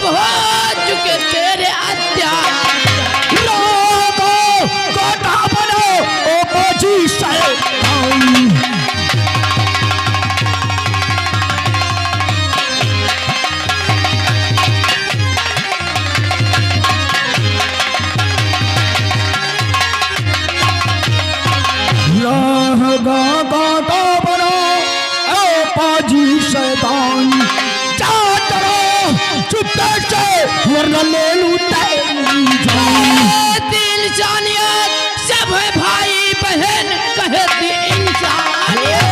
अब हो चुके तेरे अत्याचार। कोटा बनो ओ बाजी शैतान। कोटा बनो ओ बाजी शैतान। जा करो चुपके से वरना ले लूं तेरी जान। दिल जानियत सब है भाई बहन कहती इंसानियत।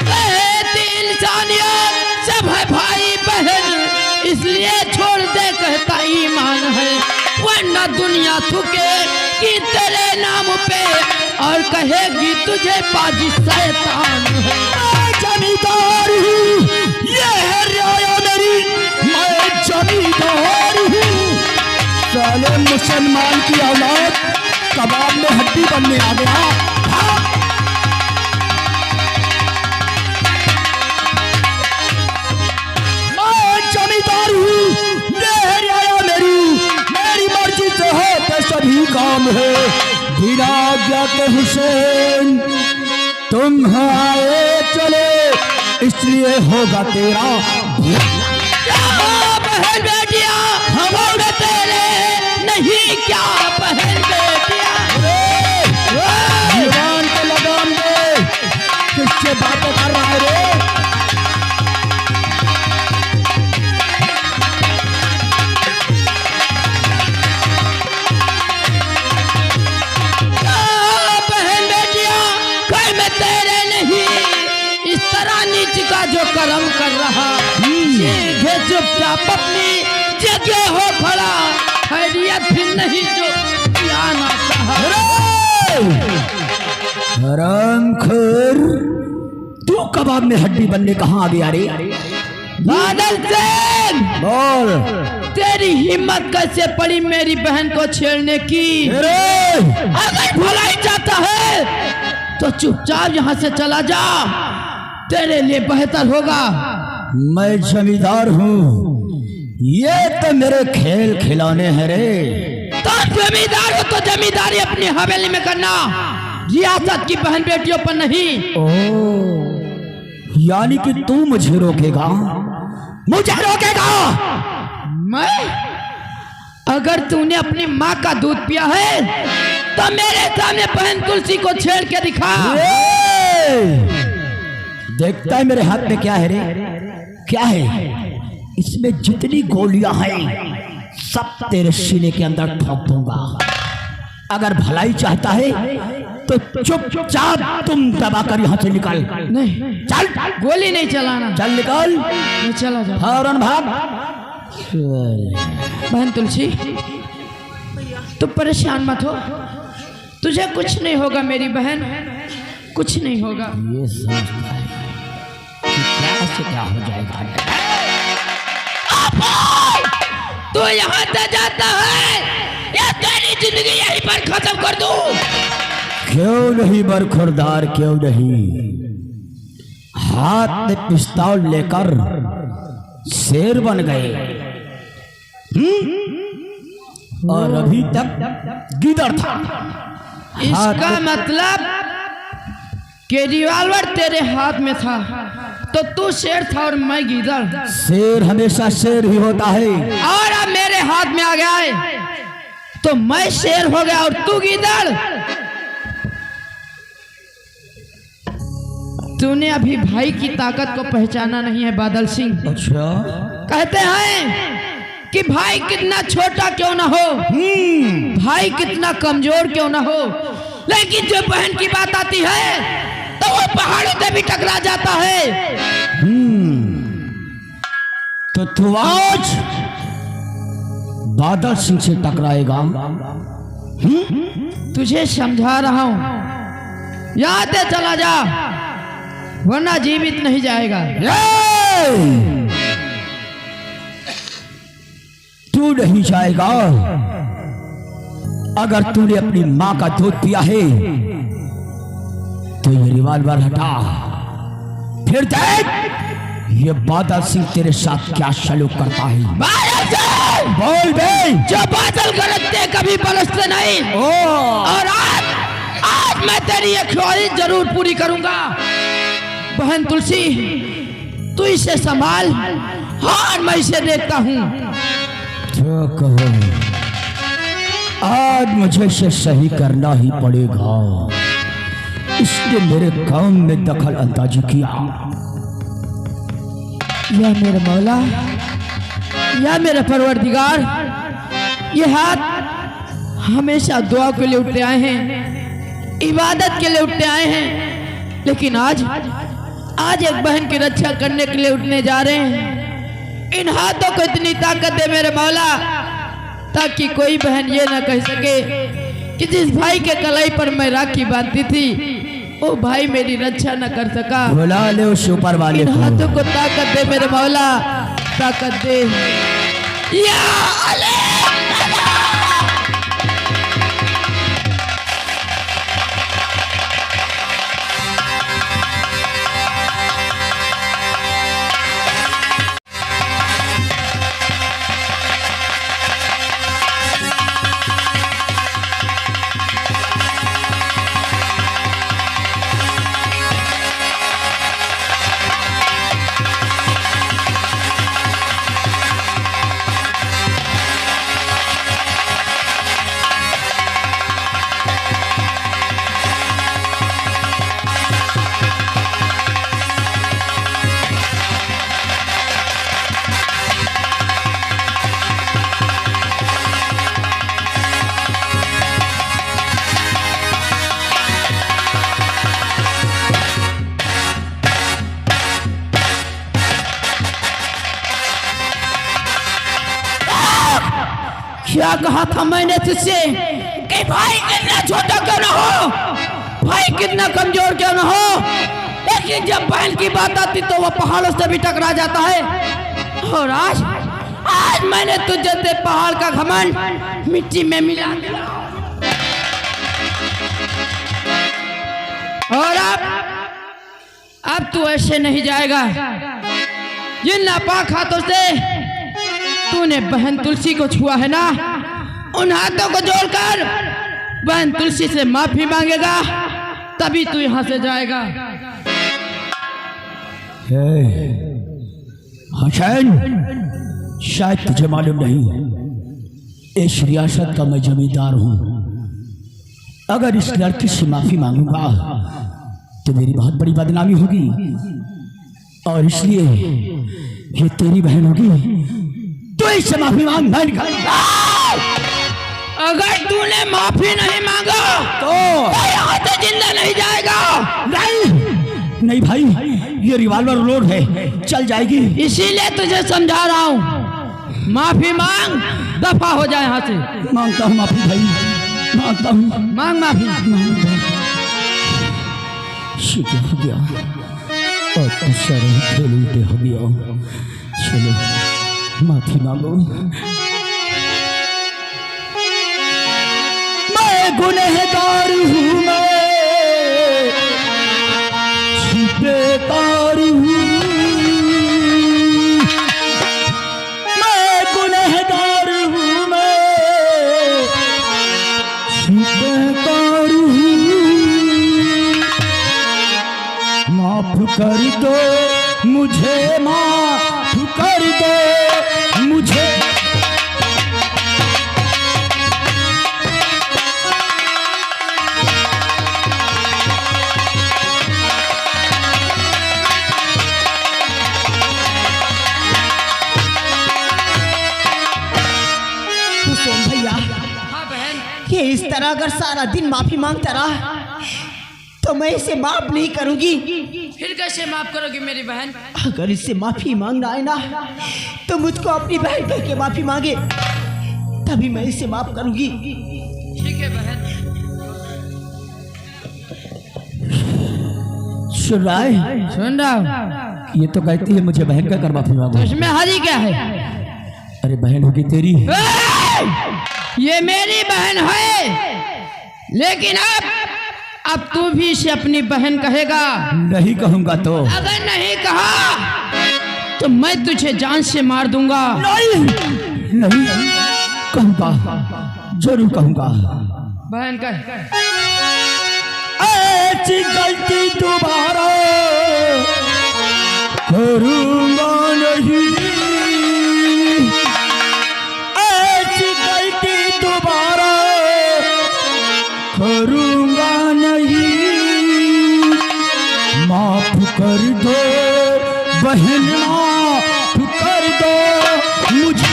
कहती इंसानियत सब है भाई बहन, इसलिए छोड़ दे कहता ईमान है, वरना दुनिया थूके कि तेरे नाम पे और कहेगी तुझे बाजी शैतान है। मैं जमींदार हूँ, ये है रियाया मेरी, मैं जमींदार हूँ। साले मुसलमान की औलाद कबाब में हड्डी बनने आ गया। मैं जमींदार हूँ, ये है रियाया मेरी मर्जी से होते सभी काम है। बिना आज्ञा के हुसैन तुम आए चले, इसलिए होगा तेरा क्या बहन बेटिया हमारे तेरे नहीं, क्या बहन बेटिया। जवान को लगाम दे, किससे बातें कर रहा है रे। का जो कर्म कर रहा सीधे चुपचाप अपनी जगह हो खड़ा, खैरियत भी नहीं जो आना चाहा। हरामखोर, तू कबाब में हड्डी बनने कहाँ आ गया रे। बादल सिंह बोल, तेरी हिम्मत कैसे पड़ी मेरी बहन को छेड़ने की। अगर भलाई चाहता है तो चुपचाप यहाँ से चला जा, तेरे लिए बेहतर होगा। मैं जमींदार हूँ, ये तो मेरे खेल खिलौने हैं रे। तो जमींदार हो तो जमींदारी अपनी हवेली में करना, रियासत की बहन बेटियों पर नहीं। यानी कि तू मुझे रोकेगा, मुझे रोकेगा। मैं? अगर तूने अपनी माँ का दूध पिया है तो मेरे सामने बहन तुलसी को छेड़ के दिखा। देखता है मेरे हाथ में क्या है रे, क्या है इसमें। जितनी गोलियां हैं सब तेरे सीने के अंदर ठोक दूंगा। अगर भलाई चाहता है तो चुपचाप तुम दबा कर यहाँ से निकल। नहीं चल, गोली नहीं चलाना। चल निकल, नहीं चला जा। फौरन भाग। बहन तुलसी तू परेशान मत हो, तुझे कुछ नहीं होगा मेरी बहन, कुछ नहीं होगा। ये समझता है कि क्या से क्या हो जाएगा। तू यहाँ से जाता है या तेरी जिंदगी यहीं पर खत्म कर दूं? क्यों नहीं बरखुरदार, क्यों नहीं। हाथ में पिस्तौल लेकर शेर बन गए और अभी तक गिदड़ था। इसका मतलब कि रिवॉल्वर तेरे हाथ में था तो तू शेर था और मैं गिदड़। शेर हमेशा शेर ही होता है। और अब मेरे हाथ में आ गया है तो मैं शेर हो गया और तू गिदड़। तूने अभी भाई की ताकत को पहचाना नहीं है बादल सिंह। अच्छा, कहते हैं कि भाई कितना छोटा क्यों ना हो, भाई कितना कमजोर क्यों ना हो, लेकिन जो बहन की बात आती है तो वो पहाड़ों से भी टकरा जाता है। तो तू आज बादल सिंह से टकराएगा। तुझे समझा रहा हूं, यहाँ से चला जा वरना जीवित नहीं जाएगा। तू नहीं जाएगा अगर तूने अपनी माँ का दूध पिया है तो ये रिवॉल्वर हटा, फिर देख ये बादल सिंह तेरे साथ क्या सलूक करता है। बोल बे। जो बादल गरजते कभी बरसते नहीं। और आज मैं तेरी ये ख्वाहिश जरूर पूरी करूंगा। बहन तुलसी तू इसे संभाल, हाँ मैं इसे देखता हूँ। जो कहो, आज मुझे इसे सही करना ही पड़ेगा। इसने मेरे काम में दखल अंदाजी किया। या मेरे मौला, या मेरे परवरदिगार, ये हाथ हमेशा दुआ के लिए उठते आए हैं, इबादत के लिए उठते आए हैं, लेकिन आज एक बहन की रक्षा करने के लिए उठने जा रहे हैं। इन हाथों को इतनी ताकत दे मेरे मौला, ताकि कोई बहन ये ना कह सके कि जिस भाई के कलाई पर मैं राखी बांधती थी वो भाई मेरी रक्षा न कर सका। बुला ले उस ऊपर वाले को। हाथों को ताकत दे मेरे मौला, ताकत दे। या अली क्या कहा था मैंने तुझसे कि भाई कितना छोटा क्यों ना हो, भाई कितना कमजोर क्यों ना हो, लेकिन जब बहन की बात आती तो वह पहाड़ों से भी टकरा जाता है। और आज मैंने तुझे से पहाड़ का घमंड मिट्टी में मिला दिया। और अब तू ऐसे नहीं जाएगा। जिन नापाक हाथों से तूने बहन तुलसी को छुआ है ना, उन हाथों को जोड़कर बहन तुलसी से माफी मांगेगा, तभी तू यहां से जाएगा। हसैन, शायद तुझे मालूम नहीं, इस रियासत का मैं जमींदार हूं। अगर इस लड़की से माफी मांगूंगा तो मेरी बहुत बड़ी बदनामी होगी, और इसलिए ये तेरी बहन होगी तो इससे माफी मांग। मैं अगर तूने माफी नहीं मांगा तो यहाँ से जिंदा नहीं जाएगा। नहीं नहीं भाई, ये रिवॉल्वर लोड है, चल जाएगी। इसीलिए तुझे समझा रहा हूँ, माफी मांग, दफा हो जाए यहाँ से। मांगता हूँ माफी भाई, मांगता हूँ। मांग माफी। शिकवा हो गया और सारे खेल उल्टे हो गया। चलो माफी मांगो। मैं गुनहगार हूँ, मैं बेकार हूँ, मैं गुनहगार हूँ, मैं बेकार हूँ। माफ कर दो मुझे, माफ कर दो मुझे। हुसैन भैया, हाँ बहन, ये इस तरह अगर सारा दिन माफी मांगता रहा तो मैं इसे माफ नहीं करूंगी। फिर कैसे माफ करोगी मेरी बहन? अगर इससे माफी मांगना है ना तो मुझको अपनी बहन कह के माफी मांगे, तभी मैं इसे माफ करूंगी। ठीक है बहन। सुन रहा है? सुन रहा हूँ। ये तो कहती है मुझे बहन का कर माफी मांगो। तो इसमें हरी क्या है? अरे बहन होगी तेरी। ये मेरी बहन है, लेकिन अब तू भी इसे अपनी बहन कहेगा? नहीं कहूंगा तो? अगर नहीं कहा तो मैं तुझे जान से मार दूंगा। नहीं नहीं कहूंगा, जरूर कहूंगा। बहन कह। ऐसी गलती दोबारा करूंगा नहीं, ऐसी गलती दोबारा करूंगा नहीं। माफ कर दो बहन, माफ कर दो मुझे।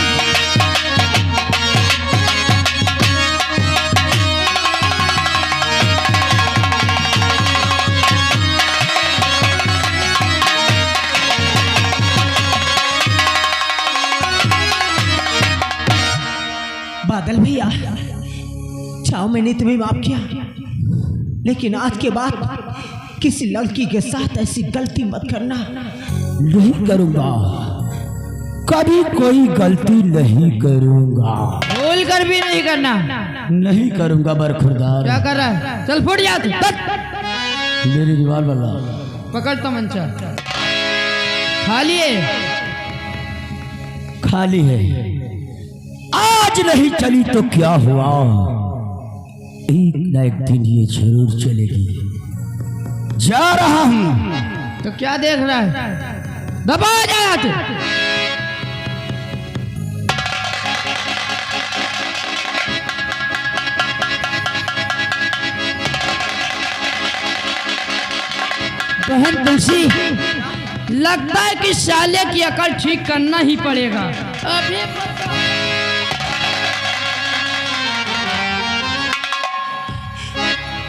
बादल भैया, चाहो मैंने तुम्हें माफ किया, लेकिन आज के बाद किसी लड़की के साथ ऐसी गलती मत करना। नहीं करूंगा, कभी कोई गलती नहीं करूंगा। भूल कर भी नहीं करना। नहीं करूंगा बरखुरदार। क्या कर रहा है? चल फुट जा तू। मेरी दीवार वाला पकड़ तमंचा। खाली है? खाली है। आज नहीं चली तो क्या हुआ, एक न एक दिन ये जरूर चलेगी। जा रहा हूं। तो क्या देख रहा है? दबा जा तू। बहन तुलसी, लगता है कि साले की अकल ठीक करना ही पड़ेगा। अभी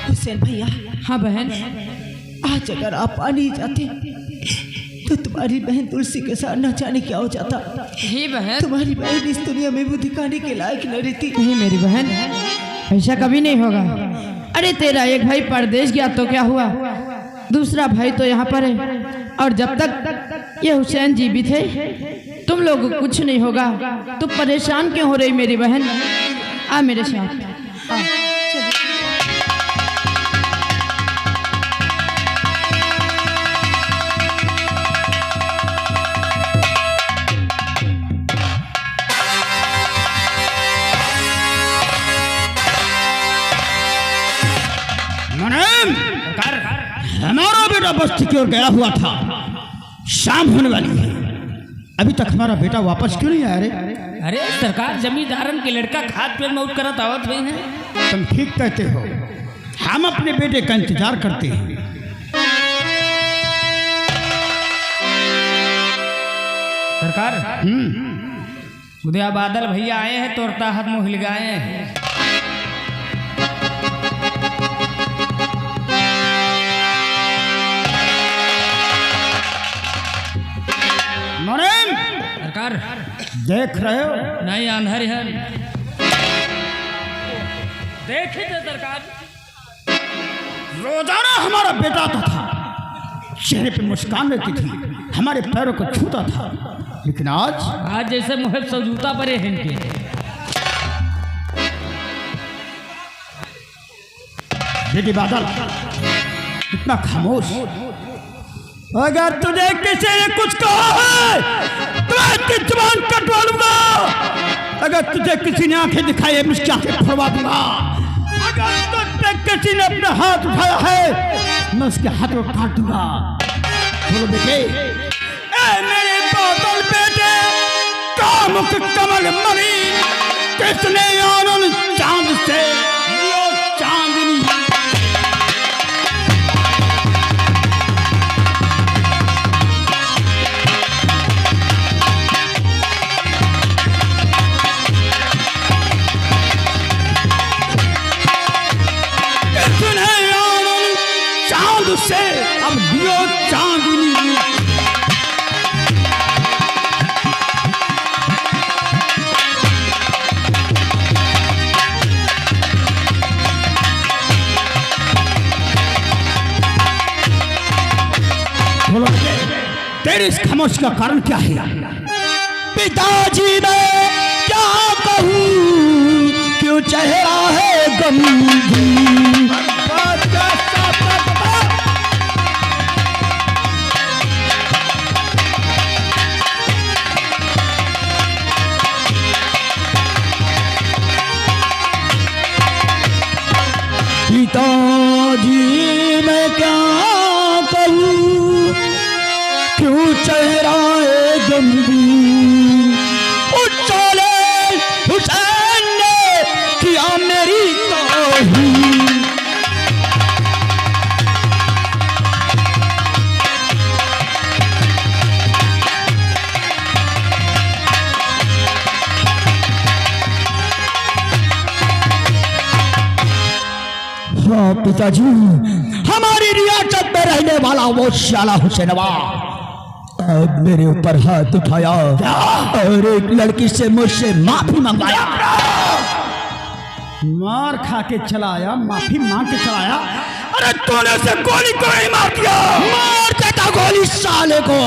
हुसैन भैया। हाँ बहन। आज अगर आप आ नहीं जाते तो तुम्हारी बहन तुलसी के साथ न जाने क्या हो जाता। ही बहन, तुम्हारी बहन इस दुनिया में भी दिखाने के लायक न रहती। नहीं मेरी बहन, ऐसा कभी नहीं होगा। अरे तेरा एक भाई परदेश गया तो क्या हुआ, दूसरा भाई तो यहाँ पर है, और जब तक ये हुसैन जीवित है तुम लोग को कुछ नहीं होगा। तू परेशान क्यों हो रही मेरी बहन? आ मेरे साथ आ। हमारा बेटा बस्ती की ओर गया हुआ था, शाम होने वाली है, अभी तक हमारा बेटा वापस क्यों नहीं आया रे? अरे सरकार, जमींदारन के लड़का खाद पेड़ मौत करत आवत हुए हैं। तुम ठीक कहते हो, हम अपने बेटे का इंतजार करते हैं। सरकार, उदया बादल भैया आए हैं, तोड़ता हाथ मुँह हिलगाए हैं। सरकार देख रहे हो? नहीं, अंधर है। देखे थे सरकार, रोजाना हमारा बेटा आता था, चेहरे पे मुस्कान रहती थी, हमारे पैरों को छूता था, लेकिन आज जैसे मुहे सब जूता परे हैं इनके। बेटी बादल, इतना खामोश। अगर तुझे किसी ने कुछ कहा है तो मैं तेरी जुबान कटवा लूंगा। अगर तुझे किसी ने आंखें दिखाई, मुझकी आंखें फोड़वा दूंगा। अगर तुझे किसी ने अपना हाथ उठाया है, मैं उसके हाथ को काट दूंगा। बोलो बेटे, ए मेरे बादल बेटे, कामुक कमल मणि, किसने आनंद चांद से लियो चांदनी। से अब दियो चांदनी। बोलो तेरी इस खामोश का कारण क्या है? पिताजी मैं क्या कहूँ कि क्यों चेहरा है गमगीन। पिताजी मैं क्या कहूँ, क्यों चेहरा है गमगीन। उछाले हुसैन ने किया मेरी तौहीन। हाँ पिताजी, हमारी रियासत में रहने वाला वो शाला हुसैनवा अब मेरे ऊपर हाथ उठाया और एक लड़की से मुझसे माफी मंगवाया। मार खा के चलाया, माफी मांग के चलाया। अरे तूने उसे गोली क्यों नहीं मार दिया? मार देता गोली साले को,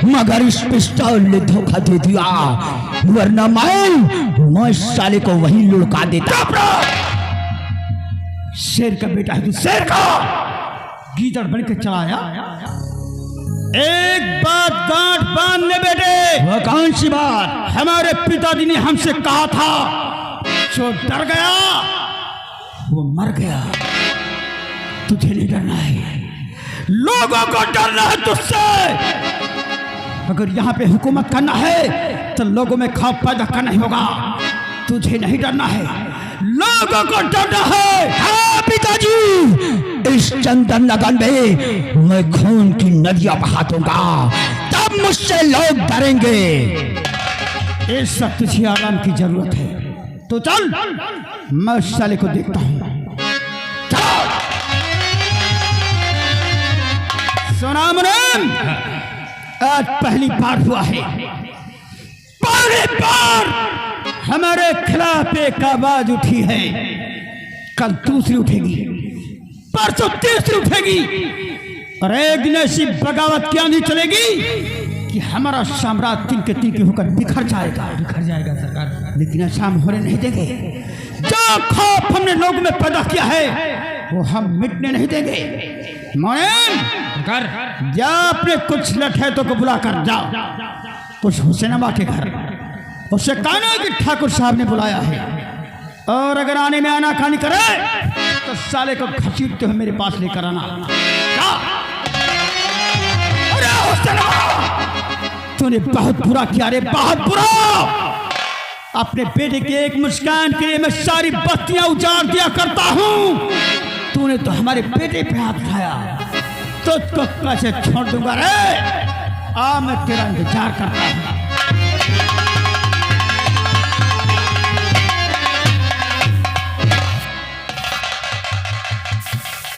मगर इस पिस्तौल ने धोखा दे दिया, वरना मैं साले को वही लुढ़का देता। शेर का बेटा है तू, शेर का गीदड़ बन के चलाया। एक बात गांठ बांध ले बेटे। वह कौन सी बात? हमारे पिताजी ने हमसे कहा था, जो डर गया वो मर गया। तुझे नहीं डरना है, लोगों को डरना है तुझसे। अगर यहाँ पे हुकूमत करना है तो लोगों में खौफ पैदा करना ही होगा। तुझे नहीं डरना है, लोगों को डरना है। हाँ पिताजी, इस चंदन लगन में मैं खून की नदियां बहा दूंगा, तब मुझसे लोग डरेंगे। इस सब तुझे आराम की जरूरत है, तो चल मैं उस साले को देखता हूँ। सुना मुनीम, आज पहली बार हुआ है, पहली बार हमारे खिलाफ एक आवाज उठी है। कल दूसरी उठेगी, परसों तीसरी उठेगी, और एक दिन ऐसी बगावत क्या नहीं चलेगी कि हमारा साम्राज्य तिनके तिनके होकर बिखर जाएगा सरकार। लेकिन ऐसा हम होने नहीं देंगे। जो खौफ हमने लोगों में पैदा किया है वो हम मिटने नहीं देंगे। मोइन, जा अपने कुछ लठैतों को बुला कर जाओ, कुछ हुसैनवा के घर, उससे कहना कि ठाकुर साहब ने बुलाया है, और अगर आने में आनाकानी करे तो साले को घसीटते हुए मेरे पास लेकर आना। अरे हुसैनवा, तूने बहुत बुरा किया रे, बहुत बुरा। अपने बेटे के एक मुस्कान के लिए मैं सारी बस्तियां उजाड़ दिया करता हूँ। तूने तो हमारे बेटे पे हाथ उठाया, तुझको कैसे छोड़ दूंगा रे। आ मैं तेरा इंतजार करता हूँ।